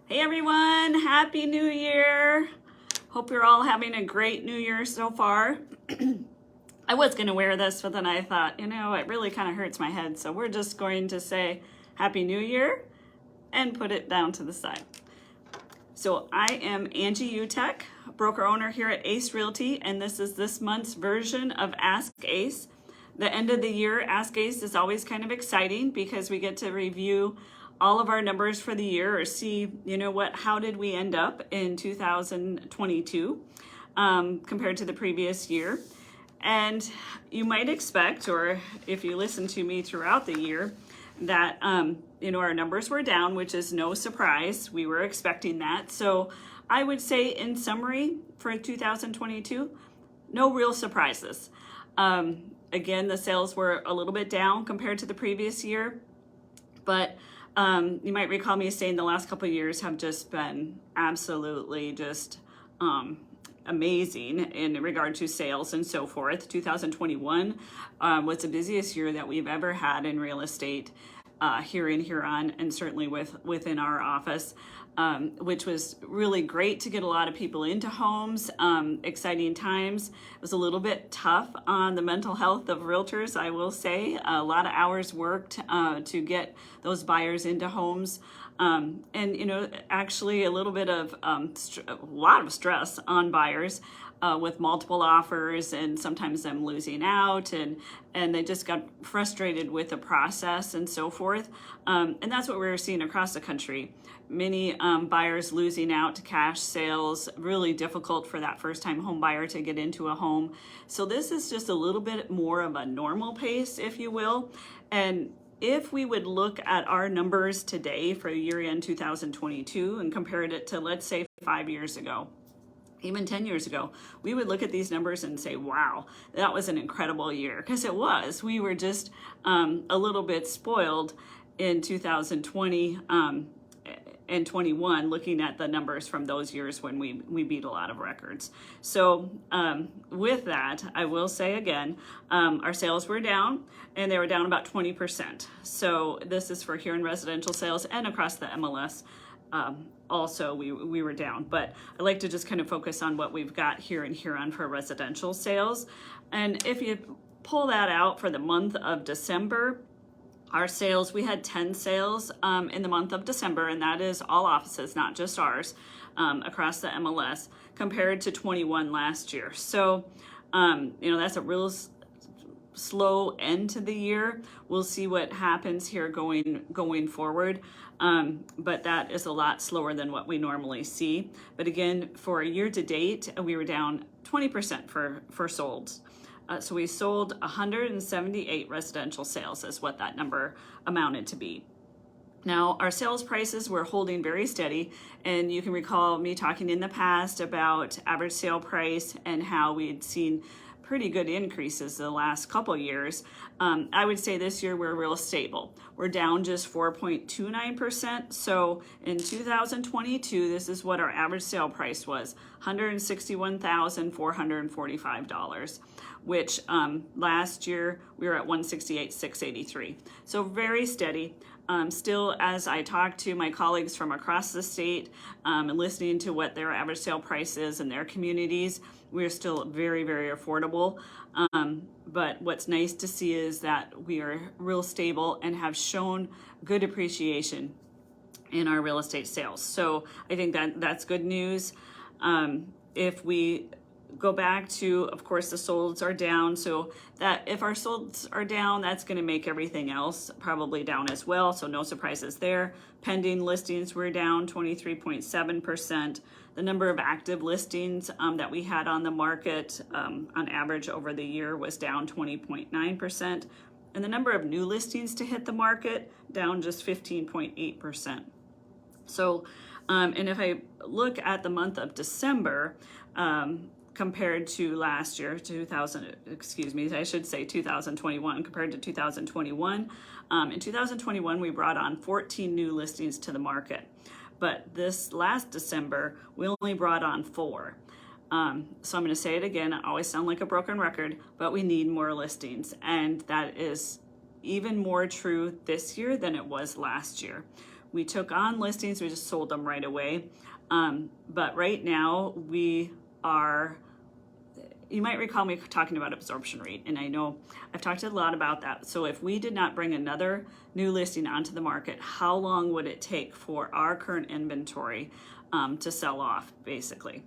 Hey everyone, Happy New Year. Hope you're all having a great New Year so far. I was going to wear this, but then I thought, it really kind of hurts my head. So we're just going to say Happy New Year and put it down to the side. So I am Angie Uttecht, broker owner here at Ace Realty, and this is this month's version of Ask Ace. The end of the year Ask Ace is always kind of exciting because we get to review all of our numbers for the year or see, how did we end up in 2022 compared to the previous year. And you might expect, or if you listen to me throughout the year, that our numbers were down, which is no surprise. We were expecting that. So I would say in summary for 2022, no real surprises. Again, the sales were a little bit down compared to the previous year, but you might recall me saying the last couple of years have just been absolutely just amazing in regard to sales and so forth. 2021 was the busiest year that we've ever had in real estate here in Huron, and certainly within our office, which was really great to get a lot of people into homes. Exciting times. It was a little bit tough on the mental health of realtors, I will say. A lot of hours worked to get those buyers into homes. Actually a little bit of a lot of stress on buyers with multiple offers and sometimes them losing out, and they just got frustrated with the process and so forth. And that's what we were seeing across the country. Many buyers losing out to cash sales, really difficult for that first-time home buyer to get into a home. So this is just a little bit more of a normal pace, if you will. And if we would look at our numbers today for year-end 2022 and compared it to, let's say, 5 years ago, even 10 years ago, we would look at these numbers and say, wow, that was an incredible year. Because it was. We were just a little bit spoiled in 2020 and 21, looking at the numbers from those years when we beat a lot of records. So with that, I will say again, our sales were down, and they were down about 20%. So this is for Huron residential sales and across the MLS. Also, we were down, but I like to just kind of focus on what we've got here in Huron for residential sales. And if you pull that out for the month of December, our sales, we had 10 sales in the month of December, and that is all offices, not just ours, across the MLS, compared to 21 last year. So, that's a real slow end to the year. We'll see what happens here going forward. But that is a lot slower than what we normally see. But again, for a year to date, we were down 20% for solds. So we sold 178 residential sales is what that number amounted to be. Now, our sales prices were holding very steady, and you can recall me talking in the past about average sale price and how we'd seen pretty good increases the last couple years. I would say this year we're real stable. We're down just 4.29%. So in 2022, this is what our average sale price was, $161,445, which last year we were at $168,683. So very steady. Still, as I talk to my colleagues from across the state and listening to what their average sale price is in their communities, we're still very, very affordable. But what's nice to see is that we are real stable and have shown good appreciation in our real estate sales. So I think that's good news. If we go back to, of course, the solds are down. So that if our solds are down, that's going to make everything else probably down as well. So no surprises there. Pending listings were down 23.7%. The number of active listings that we had on the market on average over the year was down 20.9%. And the number of new listings to hit the market down just 15.8%. So, and if I look at the month of December, compared to last year, 2021 compared to 2021. In 2021, we brought on 14 new listings to the market. But this last December, we only brought on 4. So I'm going to say it again, I always sound like a broken record, but we need more listings. And that is even more true this year than it was last year. we took on listings, we just sold them right away. But right now we are, you might recall me talking about absorption rate, and I know I've talked a lot about that. So if we did not bring another new listing onto the market, how long would it take for our current inventory to sell off, basically?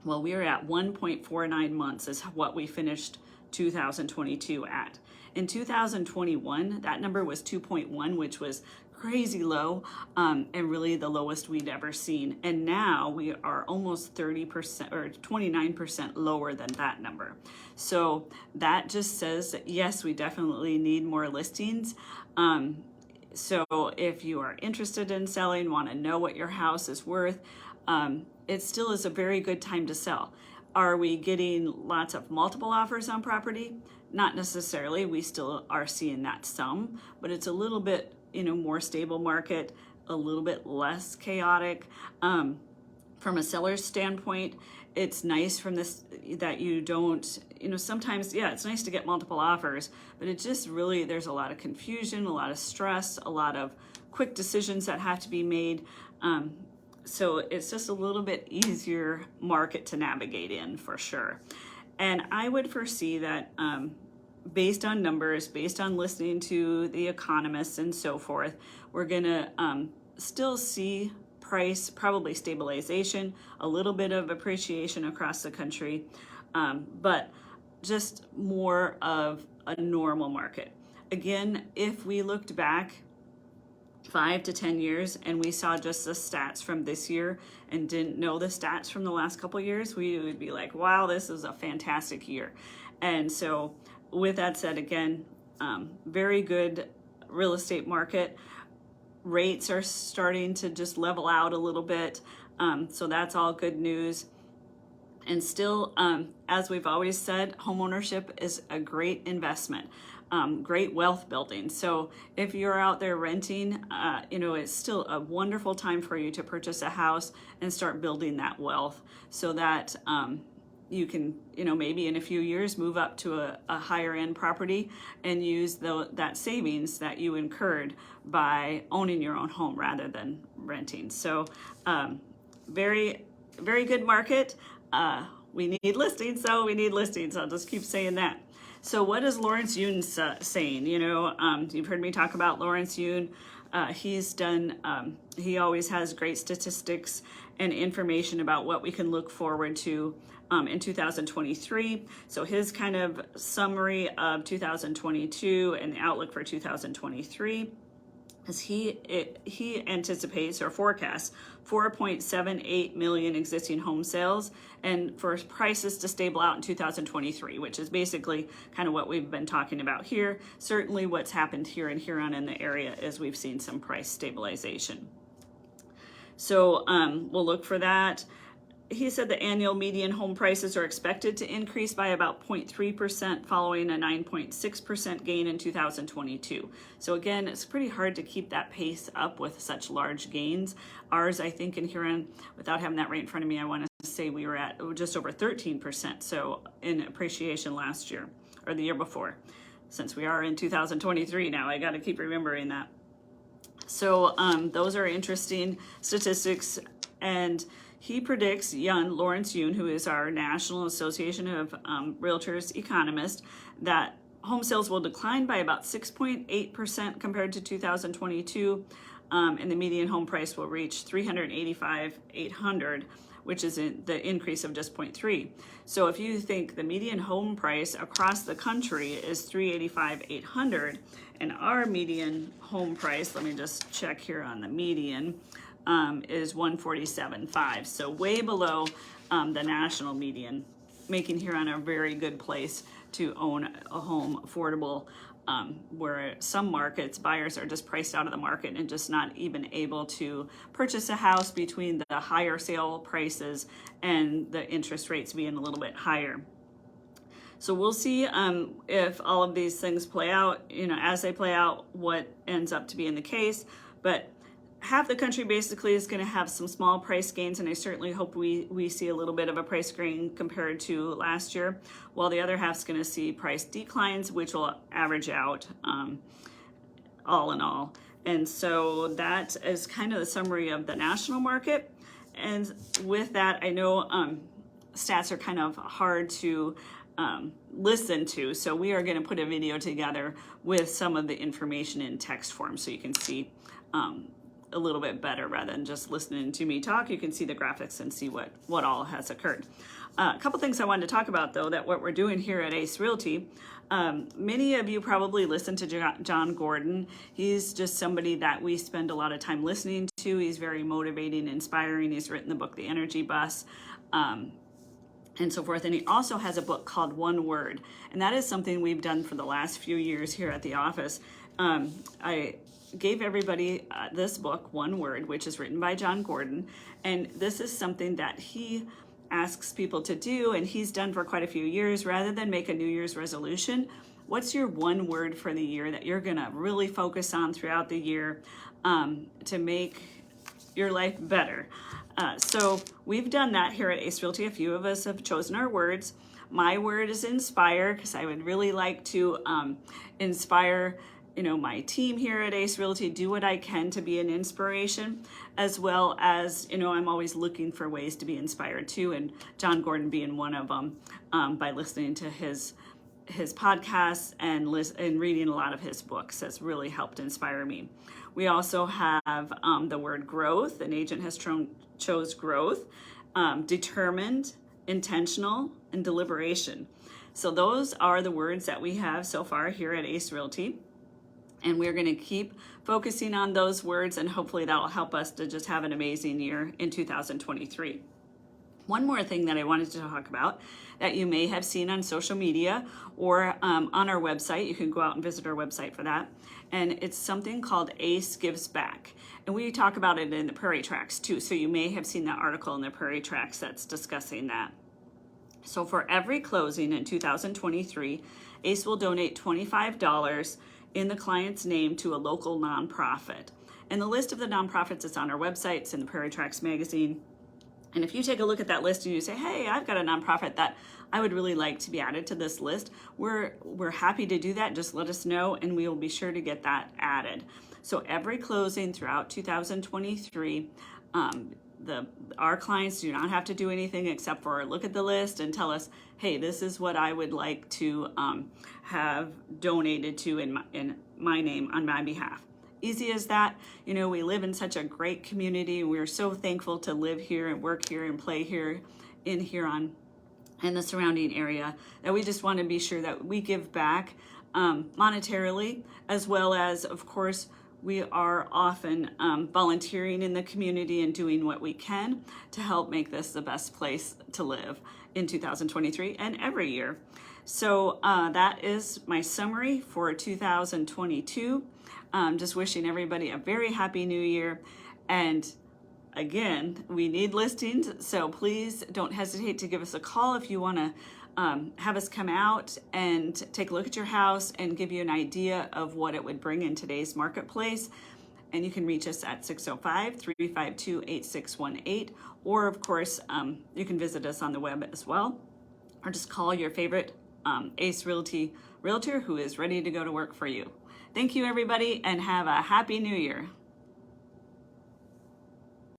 Well, we are at 1.49 months is what we finished 2022 at. In 2021, that number was 2.1, which was crazy low, and really the lowest we'd ever seen. And now we are almost 30% or 29% lower than that number. So that just says that yes, we definitely need more listings. So if you are interested in selling, want to know what your house is worth, it still is a very good time to sell. Are we getting lots of multiple offers on property? Not necessarily. We still are seeing that some, but it's a little bit, more stable market, a little bit less chaotic. From a seller's standpoint, it's nice from this that you don't, sometimes, yeah, it's nice to get multiple offers, but it just really, there's a lot of confusion, a lot of stress, a lot of quick decisions that have to be made. So it's just a little bit easier market to navigate in for sure. And I would foresee that based on numbers, based on listening to the economists and so forth, we're gonna still see price, probably stabilization, a little bit of appreciation across the country, but just more of a normal market. Again, if we looked back 5 to 10 years and we saw just the stats from this year and didn't know the stats from the last couple years, we would be like, wow, this is a fantastic year. And so with that said, again, very good real estate market. Rates are starting to just level out a little bit. So that's all good news. And still, as we've always said, homeownership is a great investment. Great wealth building. So if you're out there renting, it's still a wonderful time for you to purchase a house and start building that wealth so that you can, maybe in a few years move up to a higher end property and use that savings that you incurred by owning your own home rather than renting. So very, very good market. We need listings, so we need listings. I'll just keep saying that. So what is Lawrence Yun saying? You've heard me talk about Lawrence Yun. He's done, he always has great statistics and information about what we can look forward to in 2023. So his kind of summary of 2022 and the outlook for 2023 is he anticipates or forecasts 4.78 million existing home sales and for prices to stable out in 2023, which is basically kind of what we've been talking about here. Certainly what's happened here in Huron in the area is we've seen some price stabilization. So we'll look for that. He said the annual median home prices are expected to increase by about 0.3% following a 9.6% gain in 2022. So again, it's pretty hard to keep that pace up with such large gains. Ours, I think in Huron, without having that right in front of me, I want to say we were at just over 13%. So in appreciation last year or the year before. Since we are in 2023 now, I got to keep remembering that. So those are interesting statistics. And he predicts, Lawrence Yun, who is our National Association of Realtors economist, that home sales will decline by about 6.8% compared to 2022, and the median home price will reach $385,800, which is the increase of just 0.3. So if you think the median home price across the country is $385,800, and our median home price, let me just check here on the median, is $147,500, so way below the national median, making Huron a very good place to own a home, affordable, where some markets, buyers are just priced out of the market and just not even able to purchase a house between the higher sale prices and the interest rates being a little bit higher. So we'll see if all of these things play out, as they play out, what ends up to be in the case. But half the country basically is going to have some small price gains, and I certainly hope we see a little bit of a price gain compared to last year, while the other half's going to see price declines, which will average out all in all. And so that is kind of the summary of the national market. And with that, I know stats are kind of hard to listen to, so we are going to put a video together with some of the information in text form so you can see a little bit better rather than just listening to me talk. You can see the graphics and see what all has occurred. A couple things I wanted to talk about, though, that what we're doing here at Ace Realty. Many of you probably listen to John Gordon. He's just somebody that we spend a lot of time listening to. He's very motivating, inspiring. He's written the book, The Energy Bus, and so forth. And he also has a book called One Word. And that is something we've done for the last few years here at the office. I gave everybody this book, One Word, which is written by John Gordon. And this is something that he asks people to do, and he's done for quite a few years. Rather than make a New Year's resolution, what's your one word for the year that you're going to really focus on throughout the year to make your life better? So we've done that here at Ace Realty. A few of us have chosen our words. My word is inspire, because I would really like to inspire my team here at Ace Realty, do what I can to be an inspiration, as well as, I'm always looking for ways to be inspired too, and John Gordon being one of them, by listening to his podcasts and reading a lot of his books has really helped inspire me. We also have the word growth. An agent has chose growth, determined, intentional, and deliberation. So those are the words that we have so far here at Ace Realty. And we're going to keep focusing on those words, and hopefully that will help us to just have an amazing year in 2023. One more thing that I wanted to talk about that you may have seen on social media or on our website. You can go out and visit our website for that. And it's something called Ace Gives Back. And we talk about it in the Prairie Tracks too. So you may have seen that article in the Prairie Tracks that's discussing that. So for every closing in 2023, Ace will donate $25 in the client's name to a local nonprofit. And the list of the nonprofits is on our website. It's in the Prairie Tracks magazine. And if you take a look at that list and you say, hey, I've got a nonprofit that I would really like to be added to this list, we're happy to do that. Just let us know and we will be sure to get that added. So every closing throughout 2023, our clients do not have to do anything except for look at the list and tell us, hey, this is what I would like to have donated to in my name on my behalf. Easy as that. We live in such a great community. We're so thankful to live here and work here and play here in Huron and the surrounding area that we just want to be sure that we give back monetarily, as well as, of course, we are often volunteering in the community and doing what we can to help make this the best place to live in 2023 and every year. So that is my summary for 2022. Just wishing everybody a very happy new year. And again, we need listings, so please don't hesitate to give us a call if you want to have us come out and take a look at your house and give you an idea of what it would bring in today's marketplace. And you can reach us at 605-352-8618, or of course, you can visit us on the web as well, or just call your favorite Ace Realty realtor who is ready to go to work for you. Thank you, everybody, and have a happy new year.